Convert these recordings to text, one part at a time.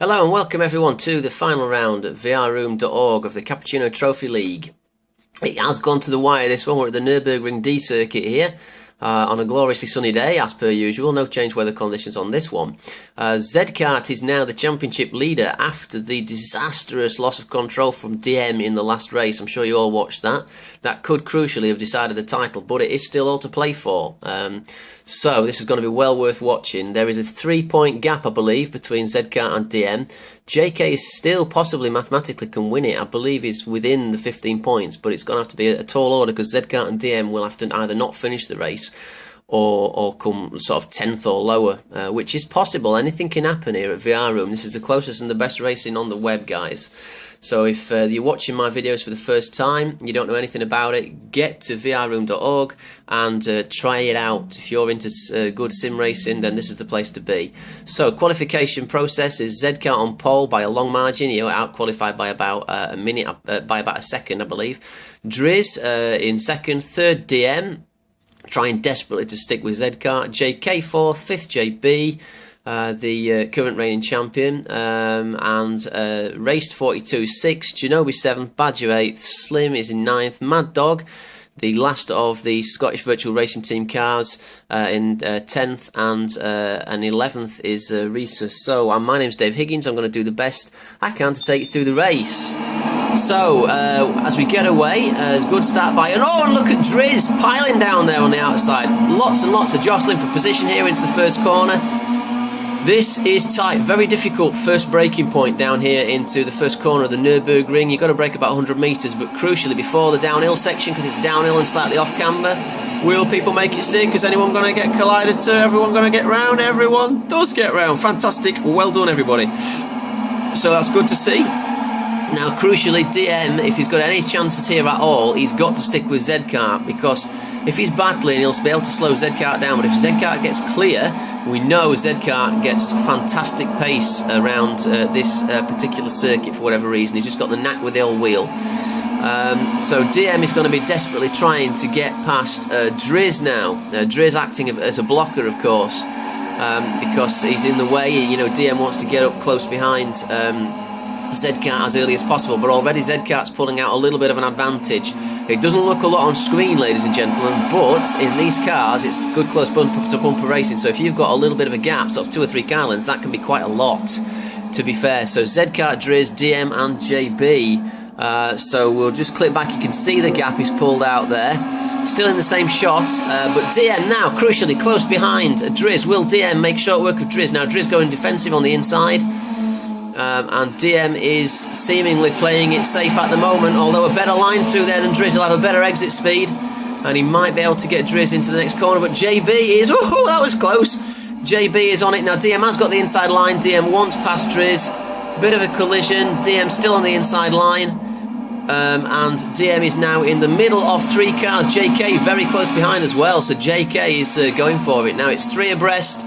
Hello and welcome everyone to the final round at vrroom.org of the Cappuccino Trophy League. It has gone to the wire this one. We're at the Nürburgring D circuit here on a gloriously sunny day as per usual. No change weather conditions on this one. Z-Kart is now the championship leader after the disastrous loss of control from DM in the last race. I'm sure you all watched that. That could crucially have decided the title, but it is still all to play for. So this is going to be well worth watching. There is a 3-point gap, I believe, between Z-Kart and DM. JK is still possibly mathematically can win it. I believe he's within the 15 points, but it's going to have to be a tall order because Z-Kart and DM will have to either not finish the race or come sort of 10th or lower, which is possible. Anything can happen here at VR Room. This is the closest and the best racing on the web, guys. So if you're watching my videos for the first time, you don't know anything about it, get to vrroom.org and try it out. If you're into good sim racing, then this is the place to be. So qualification process is Z-Kart on pole by a long margin. You're out qualified by about a minute, by about a second, I believe. Driz in second, third DM, trying desperately to stick with Z-Kart. JK fourth, fifth JB. The current reigning champion, and raced 42 6th, Genobi 7th, Badger 8th, Slim is in 9th, Mad Dog, the last of the Scottish Virtual Racing Team cars, in 10th, and 11th is Risa. So my name's Dave Higgins. I'm going to do the best I can to take you through the race. So as we get away, good start by, and look at Driz piling down there on the outside. Lots and lots of jostling for position here into the first corner. This is tight, very difficult first braking point down here into the first corner of the Nürburgring. You've got to brake about 100 metres, but crucially before the downhill section, because it's downhill and slightly off camber. Will people make it stick? Is anyone going to get collided, sir? Everyone going to get round? Everyone does get round. Fantastic. Well done, everybody. So that's good to see. Now, crucially, DM, if he's got any chances here at all, he's got to stick with Z-Kart, because if he's battling, he'll be able to slow Z-Kart down. But if Z-Kart gets clear, we know Z-Kart gets fantastic pace around this particular circuit for whatever reason. He's just got the knack with the old wheel. So DM is going to be desperately trying to get past Driz now. Driz acting as a blocker, of course, because he's in the way. You know, DM wants to get up close behind Z-Kart as early as possible, but already Z-Kart's pulling out a little bit of an advantage. It doesn't look a lot on screen, ladies and gentlemen, but in these cars it's good close bumper to bumper racing, so if you've got a little bit of a gap, sort of 2 or 3 car lengths, that can be quite a lot, to be fair. So Z-Kart, Driz, DM and JB, so we'll just click back. You can see the gap is pulled out there, still in the same shot, but DM now crucially close behind Driz. Will DM make short work of Driz? Now Driz going defensive on the inside, and DM is seemingly playing it safe at the moment, although a better line through there than Driz. He'll have a better exit speed, and he might be able to get Driz into the next corner, but JB is, oh, that was close. JB is on it now. DM has got the inside line. DM wants past Driz. Bit of a collision. DM still on the inside line, and DM is now in the middle of 3 cars. JK very close behind as well, so JK is going for it. Now it's 3 abreast.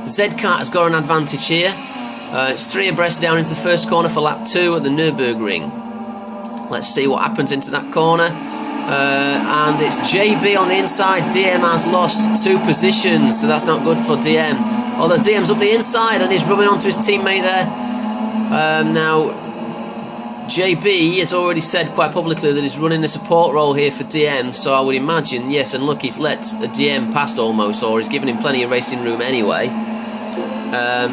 Z-Kart has got an advantage here. It's 3 abreast down into the first corner for lap 2 at the Nürburgring. Let's see what happens into that corner. And it's JB on the inside. DM has lost 2 positions, so that's not good for DM. Although DM's up the inside and he's rubbing onto his teammate there. Now, JB has already said quite publicly that he's running a support role here for DM, so I would imagine, yes, and look, he's let DM past almost, or he's given him plenty of racing room anyway.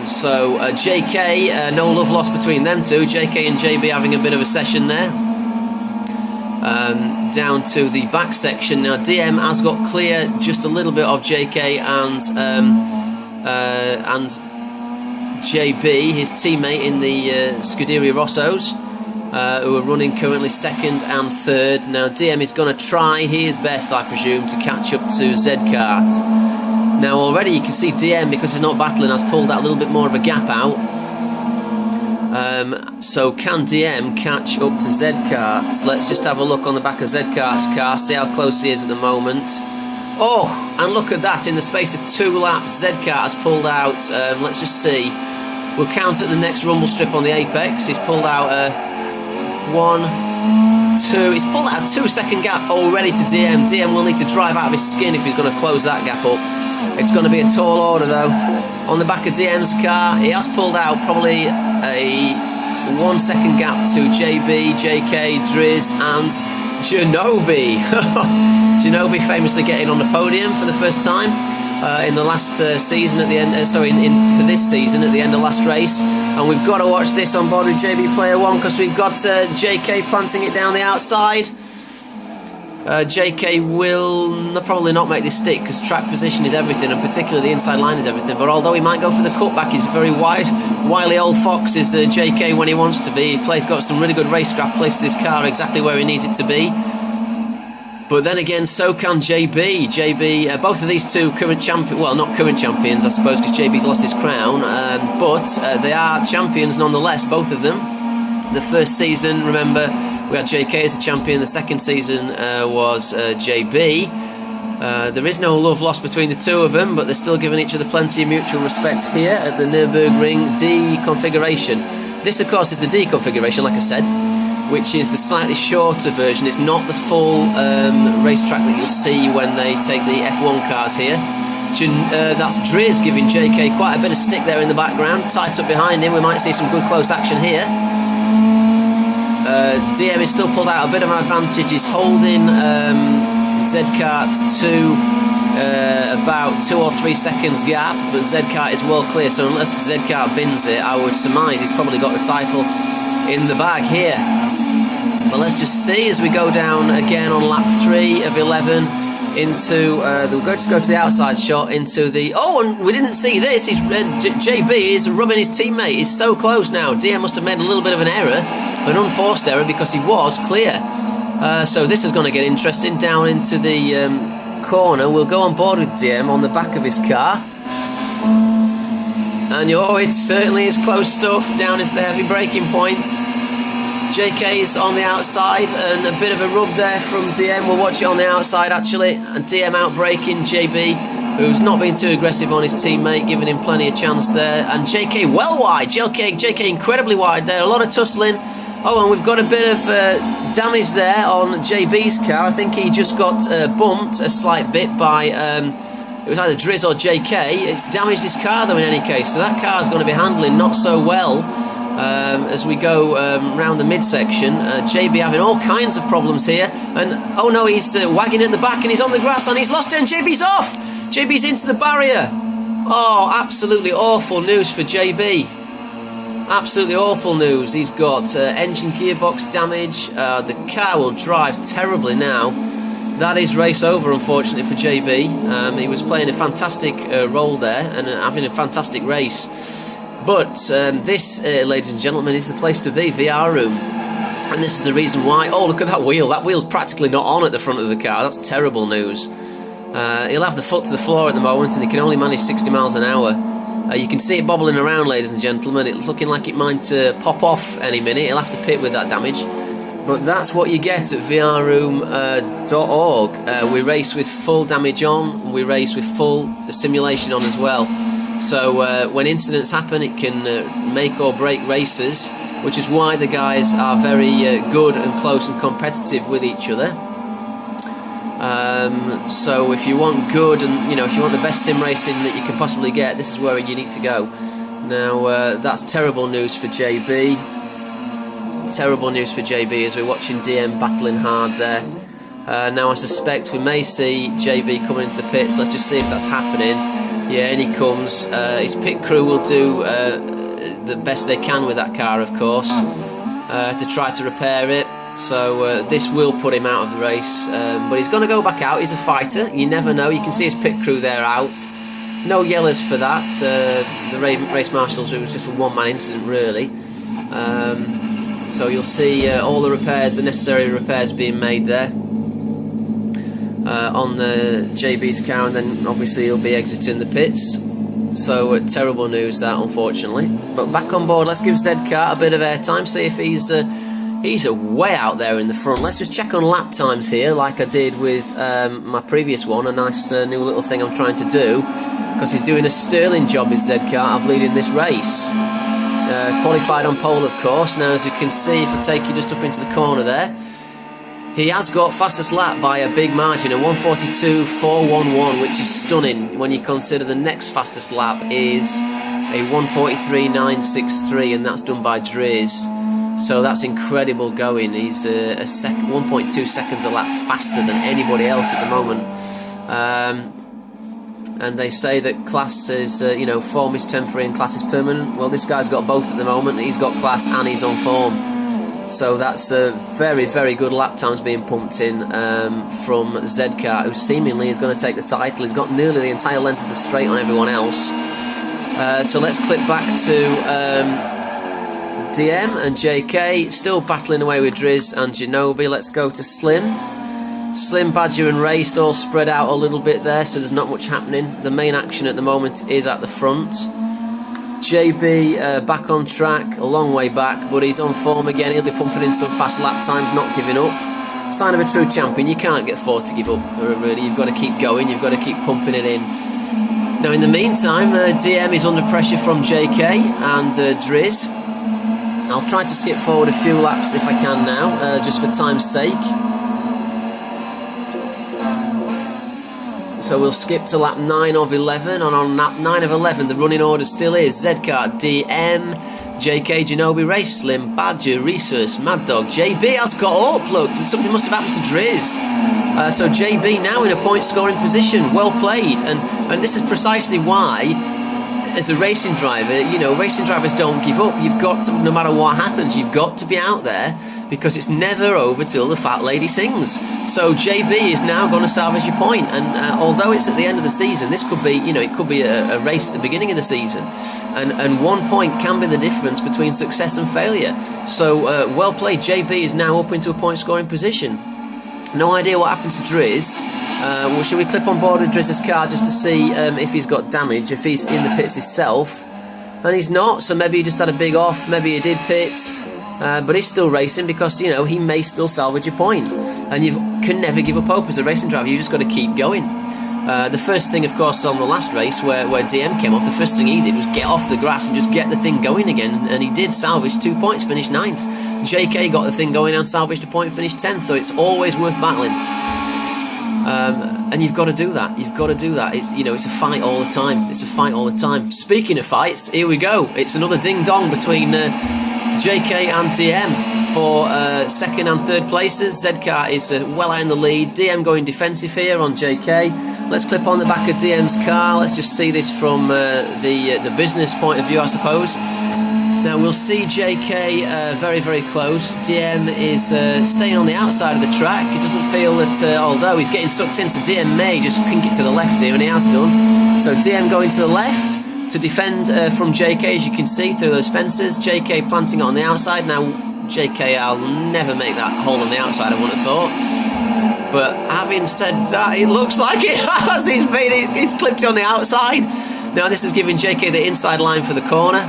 So JK, no love lost between them two. JK and JB having a bit of a session there. Down to the back section now. DM has got clear just a little bit of JK and JB, his teammate in the Scuderia Rossos, who are running currently 2nd and 3rd. Now DM is going to try his best, I presume, to catch up to Z-Kart. Now already you can see DM, because he's not battling, has pulled that little bit more of a gap out. So can DM catch up to Z-Kart? Let's just have a look on the back of Z-Kart's car, see how close he is at the moment. Oh, and look at that, in the space of 2 laps Z-Kart has pulled out, let's just see, we'll count at the next rumble strip on the apex. He's pulled out 1, 2, he's pulled out a 2-second gap already to DM. DM will need to drive out of his skin if he's going to close that gap up. It's going to be a tall order though. On the back of DM's car, he has pulled out probably a 1 second gap to JB, JK, Driz and Genobi. Genobi famously getting on the podium for the first time in the last season at the end, for this season at the end of last race. And we've got to watch this on board with JB Player 1 because we've got JK planting it down the outside. JK will probably not make this stick because track position is everything, and particularly the inside line is everything. But although he might go for the cutback, he's a very wily old fox is JK when he wants to be. He's got some really good racecraft, places his car exactly where he needs it to be. But then again, so can JB. Both of these two current champions, well, not current champions, I suppose, because JB's lost his crown, but they are champions nonetheless, both of them. The first season, remember, we had JK as the champion. The second season was JB. There is no love lost between the two of them, but they're still giving each other plenty of mutual respect here at the Nürburgring D configuration. This, of course, is the D configuration, like I said, which is the slightly shorter version. It's not the full racetrack that you'll see when they take the F1 cars here. That's Driz giving JK quite a bit of stick there in the background, tight up behind him. We might see some good close action here. DM is still pulled out a bit of an advantage. He's holding Zkart to about 2 or 3 seconds gap, but Zkart is well clear, so unless Zkart bins it, I would surmise he's probably got the title in the bag here. But let's just see as we go down again on lap 3 of 11 into we'll just go to the outside shot into the and we didn't see this. JB is rubbing his teammate. He's so close now. DM must have made a little bit of an error, an unforced error, because he was clear. So this is going to get interesting down into the corner. We'll go on board with DM on the back of his car, and it certainly is close stuff down into the heavy braking point. JK is on the outside, and a bit of a rub there from DM. We'll watch it on the outside actually, and DM out braking JB, who's not being too aggressive on his teammate, giving him plenty of chance there. And JK well wide, JK incredibly wide there, a lot of tussling. And we've got a bit of damage there on JB's car. I think he just got bumped a slight bit by, it was either Driz or JK. It's damaged his car though in any case, so that car's going to be handling not so well. As we go round the midsection, JB having all kinds of problems here, and oh no, he's wagging at the back and he's on the grass and he's lost it, and JB's off! JB's into the barrier. Oh, absolutely awful news for JB. Absolutely awful news. He's got engine gearbox damage. The car will drive terribly now. That is race over, unfortunately, for JB. He was playing a fantastic role there and having a fantastic race. But this, ladies and gentlemen, is the place to be, VR room. And this is the reason why. Oh, look at that wheel. That wheel's practically not on at the front of the car. That's terrible news. He'll have the foot to the floor at the moment, and he can only manage 60 miles an hour. You can see it bobbling around, ladies and gentlemen. It's looking like it might pop off any minute. He'll have to pit with that damage. But that's what you get at vrroom.org. We race with full damage on. We race with full simulation on as well. So when incidents happen, it can make or break races, which is why the guys are very good and close and competitive with each other. So if you want good and if you want the best sim racing that you can possibly get, this is where you need to go. Now that's terrible news for JB. Terrible news for JB as we're watching DM battling hard there. Now I suspect we may see JB coming into the pits. Let's just see if that's happening. Yeah, and he comes. His pit crew will do the best they can with that car, of course, to try to repair it. So this will put him out of the race, but he's going to go back out. He's a fighter. You never know. You can see his pit crew there out. No yellers for that. The race marshals, it was just a one-man incident, really. So you'll see all the repairs, the necessary repairs being made there on the JB's car, and then obviously he'll be exiting the pits. So terrible news that, unfortunately. But back on board, let's give Zkart a bit of airtime, see if he's way out there in the front. Let's just check on lap times here, like I did with my previous one, a nice new little thing I'm trying to do, because he's doing a sterling job with Zkart of leading this race. Qualified on pole, of course. Now, as you can see, if I take you just up into the corner there, He has got fastest lap by a big margin, a 1:42.411, which is stunning when you consider the next fastest lap is a 1:43.963, and that's done by Driz. So that's incredible going. He's 1.2 seconds a lap faster than anybody else at the moment. And they say that class is, form is temporary and class is permanent. Well, this guy's got both at the moment. He's got class and he's on form. So that's very, very good lap times being pumped in from Zedcar, who seemingly is going to take the title. He's got nearly the entire length of the straight on everyone else. So let's click back to DM and JK, still battling away with Driz and Ginobili. Let's go to Slim. Slim, Badger and Raced all spread out a little bit there, so there's not much happening. The main action at the moment is at the front. JB back on track, a long way back, but he's on form again. He'll be pumping in some fast lap times, not giving up. Sign of a true champion. You can't get afford to give up, really. You've got to keep going, you've got to keep pumping it in. Now, in the meantime, DM is under pressure from JK and Driz. I'll try to skip forward a few laps if I can now, just for time's sake. So we'll skip to lap 9 of 11, and on lap 9 of 11 the running order still is Zedcar, DM, JK, Ginobili, Race, Slim, Badger, Resus, Mad Dog. JB has got up, look, something must have happened to Driz. So JB now in a point scoring position, well played, and this is precisely why, as a racing driver, racing drivers don't give up. You've got to, no matter what happens, you've got to be out there, because it's never over till the fat lady sings. So JB is now going to salvage your point, and although it's at the end of the season, this could be, it could be a race at the beginning of the season, and 1 point can be the difference between success and failure. So well played. JB is now up into a point scoring position. No idea what happened to Driz. Well, should we clip on board with Driz's car just to see if he's got damage, if he's in the pits himself? And he's not, so maybe he just had a big off, maybe he did pits. But he's still racing because, he may still salvage a point. And you can never give up hope as a racing driver. You've just got to keep going. The first thing, of course, on the last race where DM came off, the first thing he did was get off the grass and just get the thing going again. And he did salvage 2 points, finished 9th. JK got the thing going and salvaged a point, finished 10th. So it's always worth battling. And you've got to do that. You've got to do that. It's, it's a fight all the time. It's a fight all the time. Speaking of fights, here we go. It's another ding-dong between JK and DM for second and third places. Zedcar is well out in the lead. DM going defensive here on JK. Let's clip on the back of DM's car. Let's just see this from the business point of view, I suppose. Now we'll see JK very, very close. DM is staying on the outside of the track. He doesn't feel that, although he's getting sucked into, DM may just kink it to the left here, and he has done. So DM going to the left to defend from JK, as you can see through those fences. JK planting it on the outside. Now JK, I'll never make that hole on the outside, I would have thought. But having said that, it looks like it has. He's clipped it on the outside. Now this is giving JK the inside line for the corner.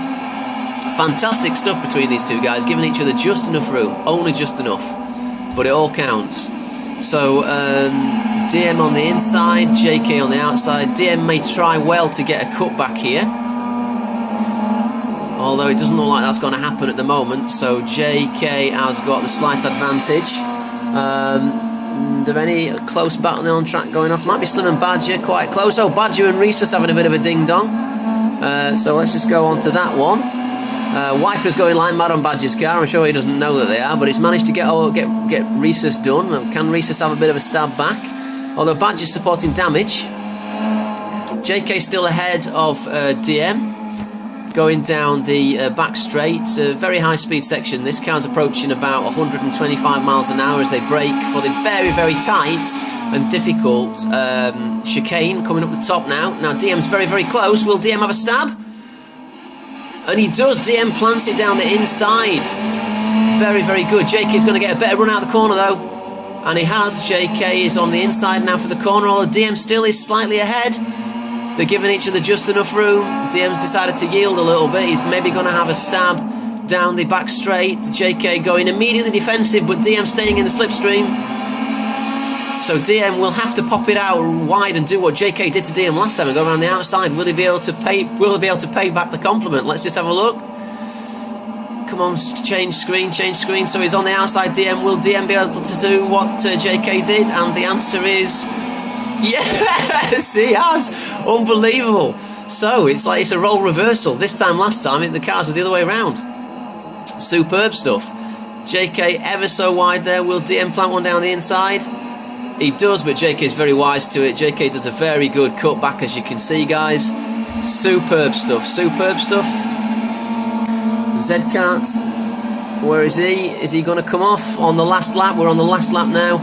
Fantastic stuff between these two guys, giving each other just enough room, only just enough, but it all counts. So DM on the inside, JK on the outside. DM may try well to get a cutback here, although it doesn't look like that's going to happen at the moment. So JK has got the slight advantage. Are there any close battling on track going off? Might be Slim and Badger quite close. Oh, Badger and Resus having a bit of a ding-dong. So let's just go on to that one. Wiper's going like mad on Badger's car. I'm sure he doesn't know that they are, but he's managed to get Resus done. Can Resus have a bit of a stab back? Although Badger's supporting damage. JK still ahead of DM, going down the back straight. It's a very high speed section. This car's approaching about 125 miles an hour as they brake for the very, very tight and difficult chicane coming up the top now. Now DM's very, very close. Will DM have a stab? And he does. DM plants it down the inside. Very, very good. JK's going to get a better run out of the corner though. And he has. JK is on the inside now for the corner, although DM still is slightly ahead. They're giving each other just enough room. DM's decided to yield a little bit. He's maybe going to have a stab down the back straight. JK going immediately defensive, but DM staying in the slipstream. So DM will have to pop it out wide and do what JK did to DM last time and go around the outside. Will he be able to pay? Will he be able to pay back the compliment? Let's just have a look. Come on, change screen. So he's on the outside. DM, will DM be able to do what JK did? And the answer is yes, he has. Unbelievable. So it's like it's a role reversal. This time, last time, the cars were the other way around. Superb stuff. JK ever so wide there. Will DM plant one down the inside? He does, but JK is very wise to it. JK does a very good cut back, as you can see, guys. Superb stuff. Zcart, where is he? Is he going to come off on the last lap? We're on the last lap now.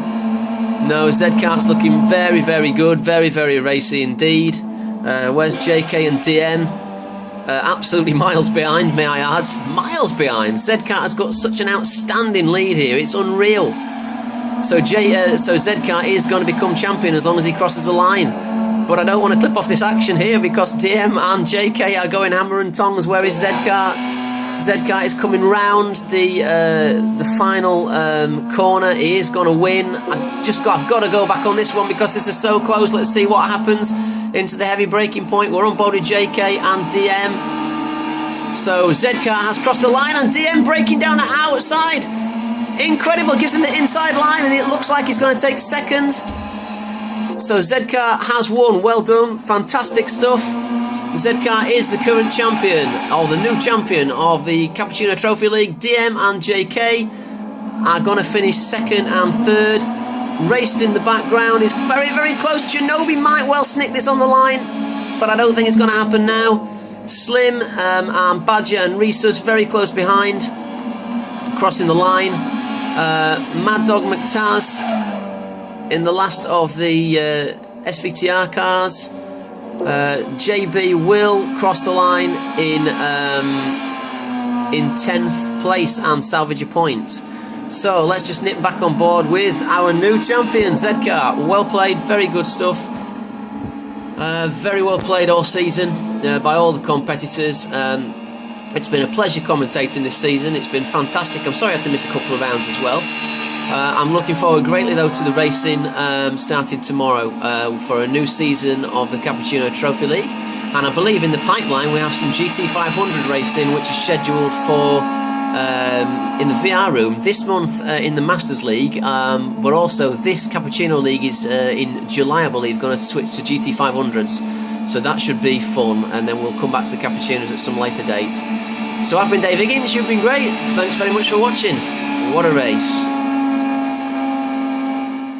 No, Zcart's looking very, very good. Very, very racy indeed. Where's JK and DN? Absolutely miles behind, may I add. Miles behind. Zcart has got such an outstanding lead here. It's unreal. So Zcart is going to become champion as long as he crosses the line. But I don't want to clip off this action here because DM and JK are going hammer and tongs. Where is Zcart? Zcart is coming round the final corner. He is going to win. I've got to go back on this one because this is so close. Let's see what happens into the heavy braking point. We're on board with JK and DM. So Zcart has crossed the line and DM braking down the outside. Incredible, gives him the inside line and it looks like he's going to take second. So Zcart has won. Well done, fantastic stuff. Zcart is the current champion, or the new champion of the Cappuccino Trophy League. DM and JK are going to finish second and third. Raced in the background is very, very close. Janobi might well snick this on the line, but I don't think it's going to happen now. Slim and Badger and Risa's very close behind, crossing the line. Mad Dog McTaz in the last of the SVTR cars. JB will cross the line in 10th place and salvage a point. So let's just nip back on board with our new champion, Zcart. Well played, very good stuff. Very well played all season by all the competitors. It's been a pleasure commentating this season. It's been fantastic. I'm sorry I had to miss a couple of rounds as well. I'm looking forward greatly though to the racing starting tomorrow for a new season of the Cappuccino Trophy League, and I believe in the pipeline we have some GT500 racing which is scheduled for in the VR room this month in the Masters League, but also this Cappuccino League is in July, I believe, going to switch to GT500s, so that should be fun, and then we'll come back to the Cappuccinos at some later date. So I've been Dave Higgins, you've been great, thanks very much for watching. What a race.